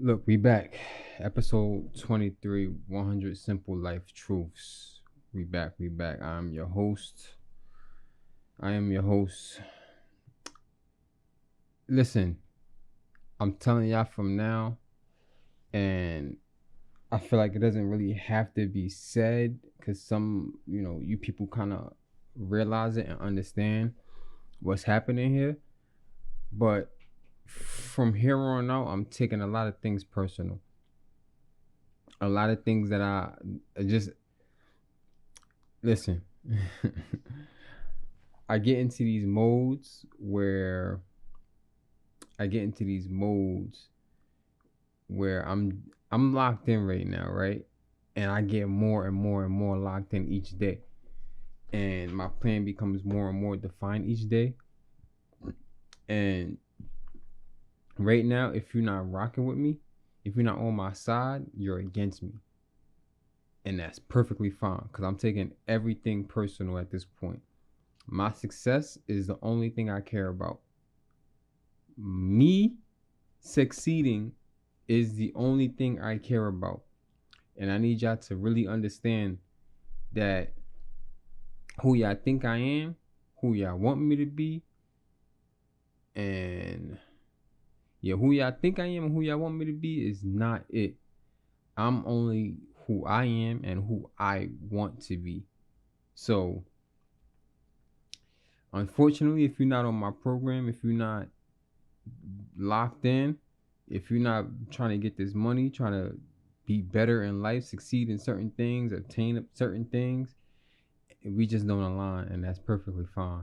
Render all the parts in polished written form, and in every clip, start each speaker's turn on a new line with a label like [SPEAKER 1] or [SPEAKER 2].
[SPEAKER 1] Look, we back. Episode 23, 100 Simple Life Truths. We back. I am your host. Listen, I'm telling y'all from now, and I feel like it doesn't really have to be said because you people kind of realize it and understand what's happening here. But from here on out, I'm taking a lot of things personal. A lot of things that I just listen. I get into these modes where I get into these modes where I'm locked in right now, right? And I get more and more and more locked in each day. And my plan becomes more and more defined each day. And right now, if you're not rocking with me, if you're not on my side, you're against me. And that's perfectly fine because I'm taking everything personal at this point. My success is the only thing I care about. Me succeeding is the only thing I care about. And I need y'all to really understand that who y'all think I am, who y'all want me to be, and yeah, who y'all think I am and who y'all want me to be is not it. I'm only who I am and who I want to be. So, unfortunately, if you're not on my program, if you're not locked in, if you're not trying to get this money, trying to be better in life, succeed in certain things, obtain certain things, we just don't align, and that's perfectly fine.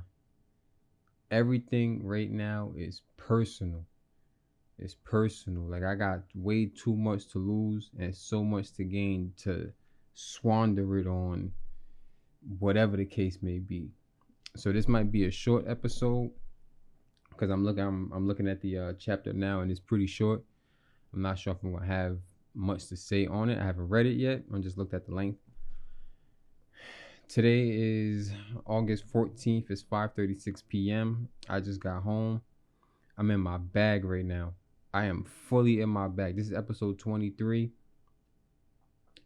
[SPEAKER 1] Everything right now is personal. It's personal. Like I got way too much to lose and so much to gain to squander it on whatever the case may be. So this might be a short episode because I'm looking at the chapter now and it's pretty short. I'm not sure if I'm gonna have much to say on it. I haven't read it yet. I just looked at the length. Today is August 14th. It's 5:36 p.m. I just got home. I'm in my bag right now. I am fully in my bag. This is episode 23.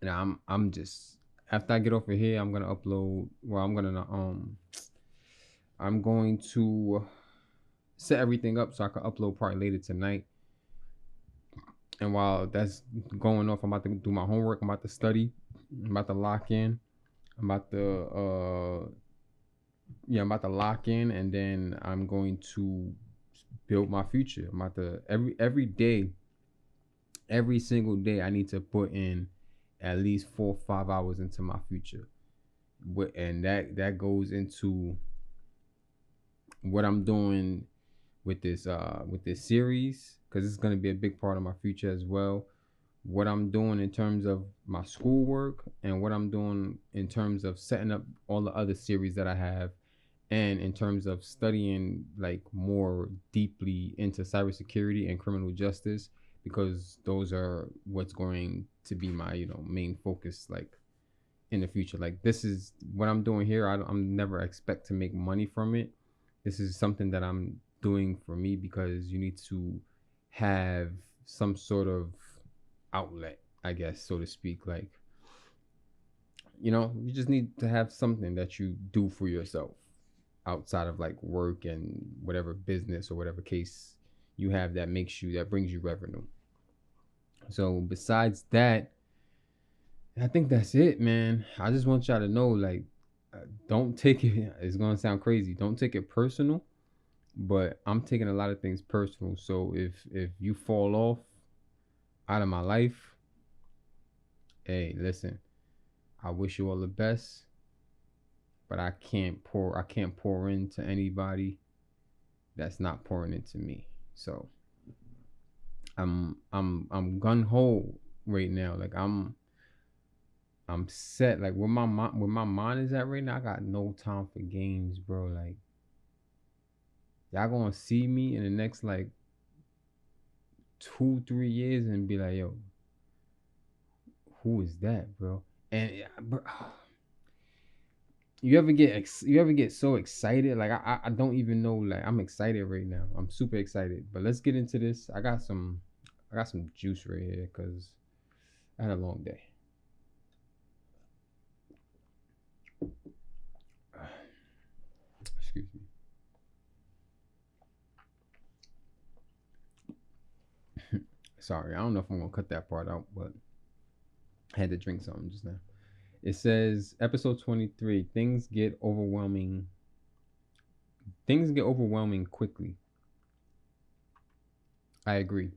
[SPEAKER 1] And I'm just after I get off of here, I'm gonna upload. Well, I'm going to set everything up so I can upload probably later tonight. And while that's going off, I'm about to do my homework. I'm about to study. I'm about to lock in. I'm about to I'm about to lock in, and then I'm going to build my future. I'm about to every day, every single day, I need to put in at least 4 or 5 hours into my future. And that goes into what I'm doing with this series because it's going to be a big part of my future as well. What I'm doing in terms of my schoolwork and what I'm doing in terms of setting up all the other series that I have, and in terms of studying like more deeply into cybersecurity and criminal justice, because those are what's going to be my main focus like in the future. Like this is what I'm doing here. I'm never expect to make money from it. This is something that I'm doing for me because you need to have some sort of outlet, I guess, so to speak. Like, you just need to have something that you do for yourself outside of like work and whatever business or whatever case you have that brings you revenue. So besides that, I think that's it, man. I just want y'all to know, like, don't take it. It's gonna sound crazy. Don't take it personal, but I'm taking a lot of things personal. So if you fall off out of my life, hey, listen, I wish you all the best, but I can't pour into anybody that's not pouring into me. So I'm gun ho right now. Like I'm set. Like where my mind is at right now, I got no time for games, bro. Like y'all gonna see me in the next like 2-3 years and be like, yo, who is that, bro? And bro, you ever get so excited? Like I don't even know. Like I'm excited right now. I'm super excited. But let's get into this. I got some. I got some juice right here because I had a long day. Excuse me. Sorry, I don't know if I'm gonna cut that part out, but I had to drink something just now. It says episode 23, things get overwhelming. Things get overwhelming quickly. I agree.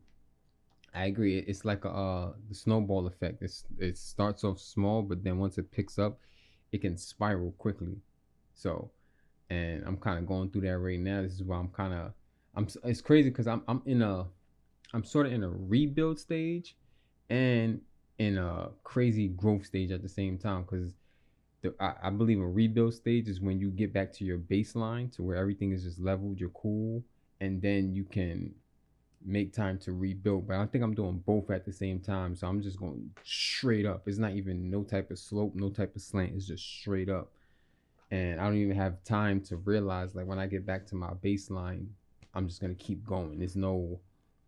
[SPEAKER 1] It's like the snowball effect. It starts off small, but then once it picks up, it can spiral quickly. So, and I'm kind of going through that right now. This is why it's crazy because I'm sort of in a rebuild stage and in a crazy growth stage at the same time, because I believe a rebuild stage is when you get back to your baseline to where everything is just leveled, you're cool, and then you can make time to rebuild. But I think I'm doing both at the same time, so I'm just going straight up. It's not even no type of slope, no type of slant. It's just straight up, and I don't even have time to realize, like, when I get back to my baseline, I'm just gonna keep going. There's no,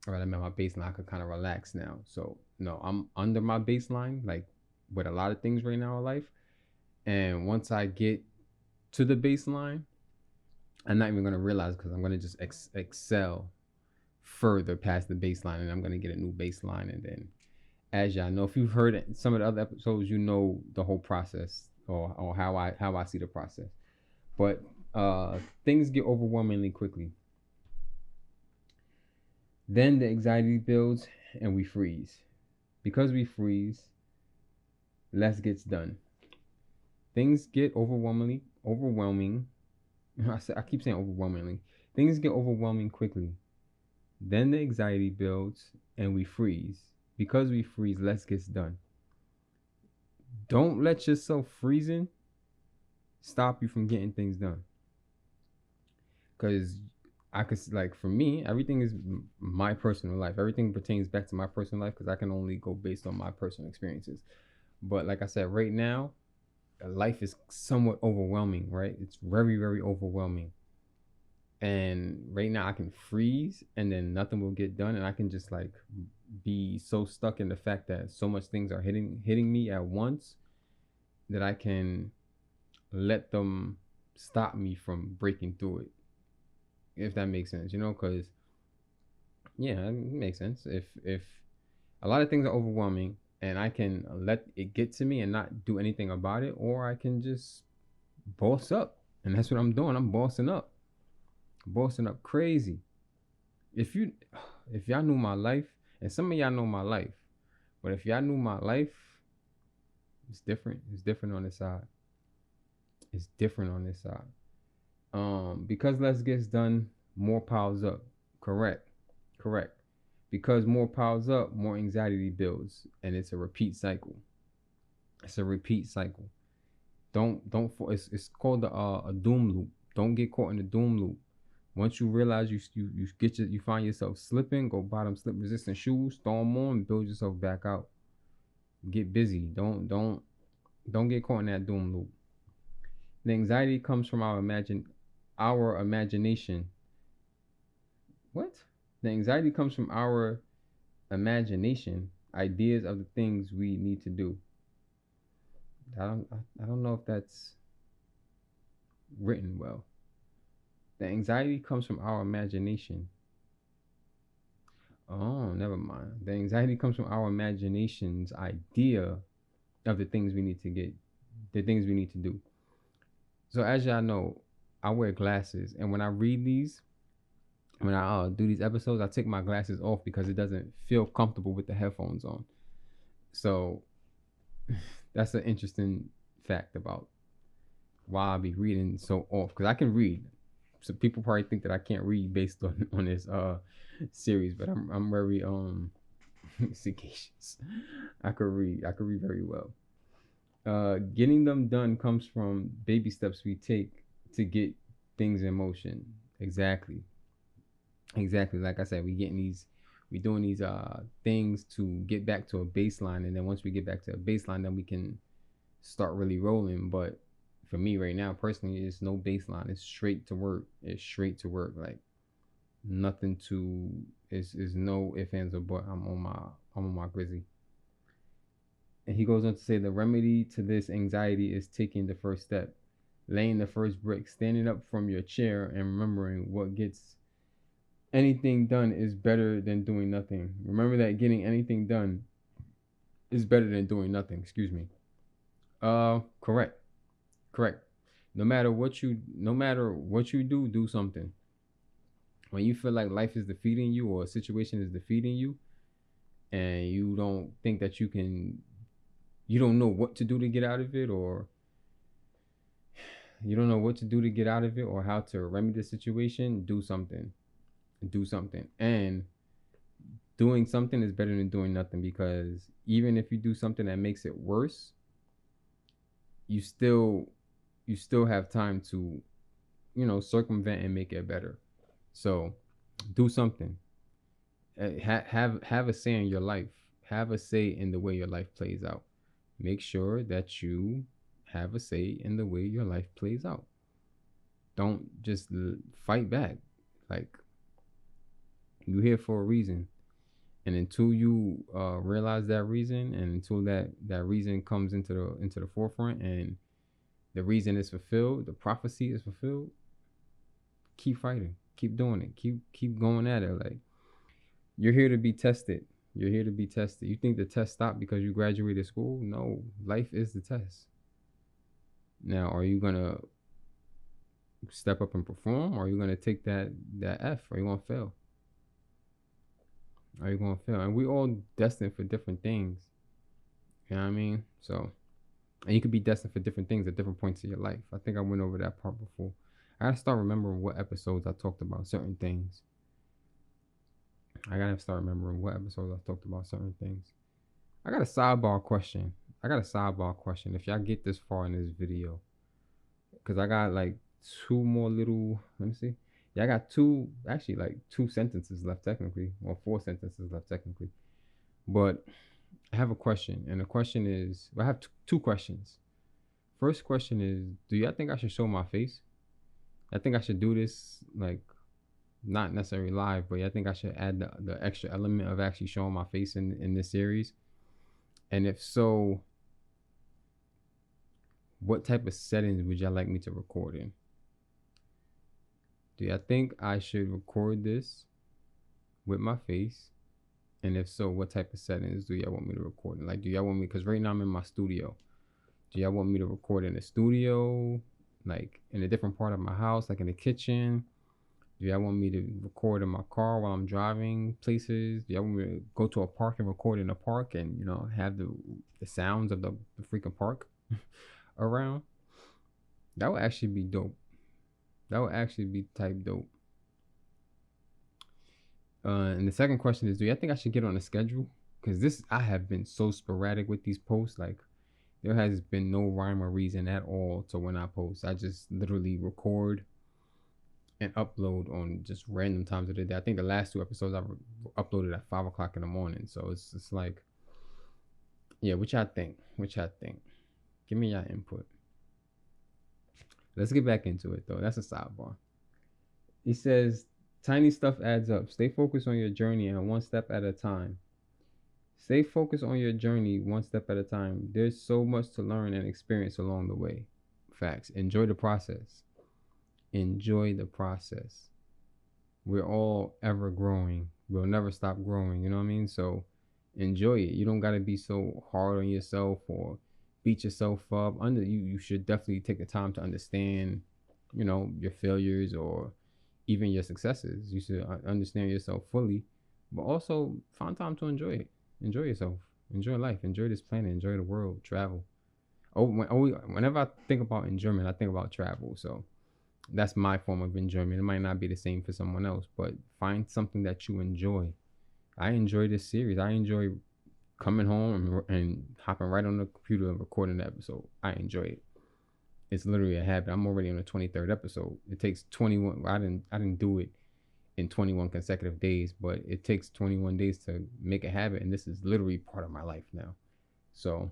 [SPEAKER 1] all right, I'm at my baseline, I could kind of relax now. So no, I'm under my baseline, like with a lot of things right now in life. And once I get to the baseline, I'm not even gonna realize, because I'm gonna just excel further past the baseline, and I'm gonna get a new baseline. And then, as y'all know, if you've heard some of the other episodes, you know the whole process, or how I see the process. But things get overwhelmingly quickly. Then the anxiety builds and we freeze. Because we freeze, less gets done. Things get overwhelming. I keep saying overwhelmingly. Things get overwhelming quickly. Then the anxiety builds and we freeze. Because we freeze, less gets done. Don't let yourself freezing stop you from getting things done. Because like, for me, everything is my personal life. Everything pertains back to my personal life, because I can only go based on my personal experiences. But like I said, right now, life is somewhat overwhelming, right? It's very, very overwhelming. And right now I can freeze and then nothing will get done, and I can just like be so stuck in the fact that so much things are hitting me at once that I can let them stop me from breaking through it, if that makes sense, because yeah, it makes sense. If a lot of things are overwhelming and I can let it get to me and not do anything about it, or I can just boss up, and that's what I'm doing. I'm bossing up crazy. If y'all knew my life, and some of y'all know my life, but if y'all knew my life, it's different. It's different on this side. Because less gets done, more piles up. Correct. Because more piles up, more anxiety builds, and it's a repeat cycle. It's called a doom loop. Don't get caught in the doom loop. Once you realize you find yourself slipping, go buy them slip resistant shoes, throw them on, and build yourself back out. Get busy. Don't get caught in that doom loop. The anxiety comes from our imagination. What? The anxiety comes from our imagination, ideas of the things we need to do. I don't know if that's written well. The anxiety comes from our imagination. Oh, never mind. The anxiety comes from our imagination's idea of the things we need to do. So as y'all know, I wear glasses, and when I read these, when I do these episodes, I take my glasses off because it doesn't feel comfortable with the headphones on. So that's an interesting fact about why I be reading so off, because I can read. So people probably think that I can't read based on this series, but I'm very sagacious. I could read very well. Getting them done comes from baby steps we take to get things in motion. Exactly. Like I said, we doing these things to get back to a baseline, and then once we get back to a baseline, then we can start really rolling. But for me right now, personally, it's no baseline. It's straight to work. Like, Nothing to is no ifs, ands, or but. I'm on my grizzly. And he goes on to say the remedy to this anxiety is taking the first step, laying the first brick, standing up from your chair, and remembering what gets anything done is better than doing nothing. Remember that getting anything done is better than doing nothing. Excuse me. Correct. Correct. No matter what you do something. When you feel like life is defeating you or a situation is defeating you, and you don't think that you don't know what to do to get out of it, or you don't know what to do to get out of it, or how to remedy the situation, do something. Do something. And doing something is better than doing nothing, because even if you do something that makes it worse, you still have time to, circumvent and make it better. So do something. Have a say in your life. Have a say in the way your life plays out. Make sure that you have a say in the way your life plays out. Don't just fight back. Like, you're here for a reason, and until you realize that reason, and until that reason comes into the forefront, and the reason is fulfilled, the prophecy is fulfilled, keep fighting, keep doing it, keep going at it. Like, you're here to be tested. You're here to be tested. You think the test stopped because you graduated school? No, life is the test. Now, are you gonna step up and perform, or are you gonna take that F? Are you gonna fail? Are you gonna fail? And we all destined for different things. You know what I mean? So, and you could be destined for different things at different points in your life. I think I went over that part before. I gotta start remembering what episodes I talked about certain things. I gotta start remembering what episodes I talked about certain things. I got a sidebar question. If y'all get this far in this video, because I got like two more little, let me see. Yeah, I got two sentences left technically, or 4 sentences left technically. But I have a question, and the question is, I have two questions. First question is, do y'all think I should show my face? I think I should do this, like, not necessarily live, but I think I should add the extra element of actually showing my face in this series. And if so, what type of settings would y'all like me to record in? Do y'all think I should record this with my face? And if so, what type of settings do y'all want me to record in? Like, do y'all want me, because right now I'm in my studio. Do y'all want me to record in the studio, like in a different part of my house, like in the kitchen? Do y'all want me to record in my car while I'm driving places? Do y'all want me to go to a park and record in a park and, have the sounds of the freaking park around? That would actually be dope. That would actually be type dope. And the second question is, do y'all think I should get on a schedule? Because I have been so sporadic with these posts. Like, there has been no rhyme or reason at all to when I post. I just literally record and upload on just random times of the day. I think the last 2 episodes I uploaded at 5 o'clock in the morning. So it's like, yeah, what y'all think? Give me your input. Let's get back into it, though. That's a sidebar. He says, tiny stuff adds up. Stay focused on your journey and one step at a time. Stay focused on your journey one step at a time. There's so much to learn and experience along the way. Facts. Enjoy the process. Enjoy the process. We're all ever growing. We'll never stop growing. You know what I mean? So enjoy it. You don't got to be so hard on yourself or beat yourself up. You should definitely take the time to understand, your failures or even your successes. You should understand yourself fully, but also find time to enjoy it. Enjoy yourself. Enjoy life. Enjoy this planet. Enjoy the world. Travel. Whenever I think about enjoyment, I think about travel. So that's my form of enjoyment. It might not be the same for someone else, but find something that you enjoy. I enjoy this series. I enjoy coming home and hopping right on the computer and recording the episode. I enjoy it. It's literally a habit. I'm already on the 23rd episode. It takes 21. I didn't do it in 21 consecutive days, but it takes 21 days to make a habit, and this is literally part of my life now. So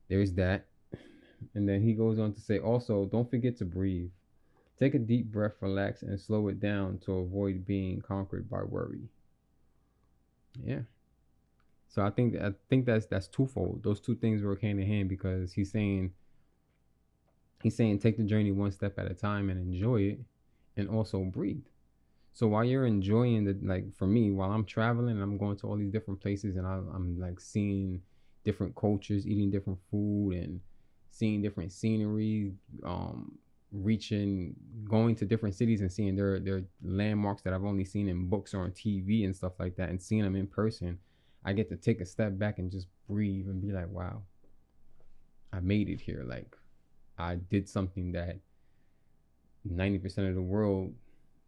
[SPEAKER 1] there's that. And then he goes on to say, also, don't forget to breathe. Take a deep breath, relax, and slow it down to avoid being conquered by worry. Yeah. So I think that's twofold. Those two things work hand in hand, because he's saying take the journey one step at a time and enjoy it, and also breathe. So while you're enjoying the, like for me, while I'm traveling and I'm going to all these different places, and I'm like seeing different cultures, eating different food, and seeing different scenery, going to different cities and seeing their landmarks that I've only seen in books or on TV and stuff like that, and seeing them in person, I get to take a step back and just breathe and be like, wow, I made it here. Like, I did something that 90% of the world,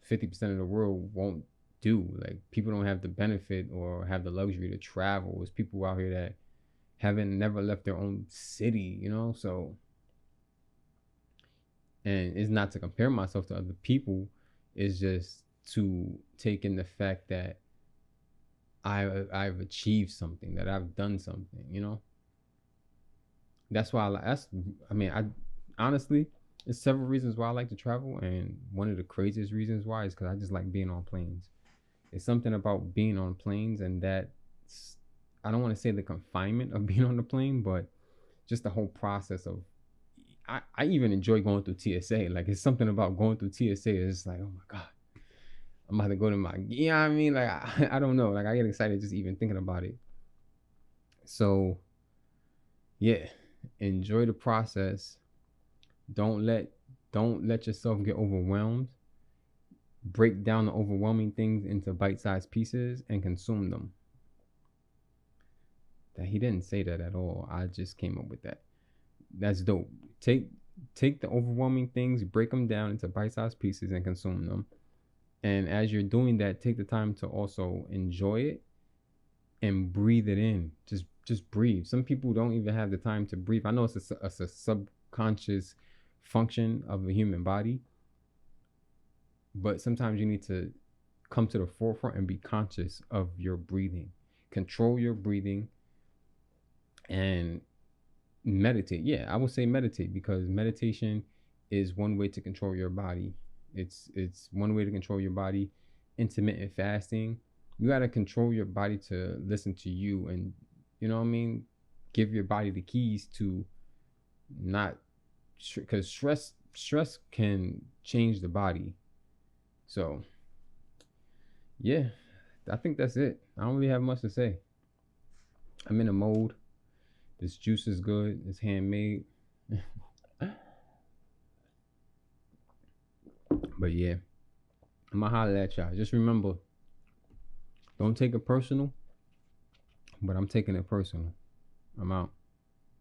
[SPEAKER 1] 50% of the world won't do. Like, people don't have the benefit or have the luxury to travel. There's people out here that haven't never left their own city, you know? So, and it's not to compare myself to other people, it's just to take in the fact that I've achieved something, that I've done something, you know? That's why I honestly, there's several reasons why I like to travel, and one of the craziest reasons why is because I just like being on planes. It's something about being on planes, and I don't want to say the confinement of being on the plane, but just the whole process of, I even enjoy going through TSA. Like, it's something about going through TSA. It's like, oh my God, I'm about to go to my, you know what I mean? Like, I don't know. Like, I get excited just even thinking about it. So yeah, enjoy the process. Don't let yourself get overwhelmed. Break down the overwhelming things into bite-sized pieces and consume them. That he didn't say that at all. I just came up with that. That's dope. Take the overwhelming things, break them down into bite-sized pieces and consume them. And as you're doing that, take the time to also enjoy it and breathe it in. Just breathe. Some people don't even have the time to breathe. I know it's a subconscious function of the human body, but sometimes you need to come to the forefront and be conscious of your breathing. Control your breathing and meditate. Yeah, I would say meditate, because meditation is one way to control your body. It's one way to control your body. Intermittent fasting, you got to control your body to listen to you, and you know what I mean, give your body the keys to not, because stress can change the body. So yeah, I think that's it. I don't really have much to say. I'm in a mode. This juice is good. It's handmade. But yeah, I'm gonna holler at y'all. Just remember, don't take it personal, but I'm taking it personal. I'm out.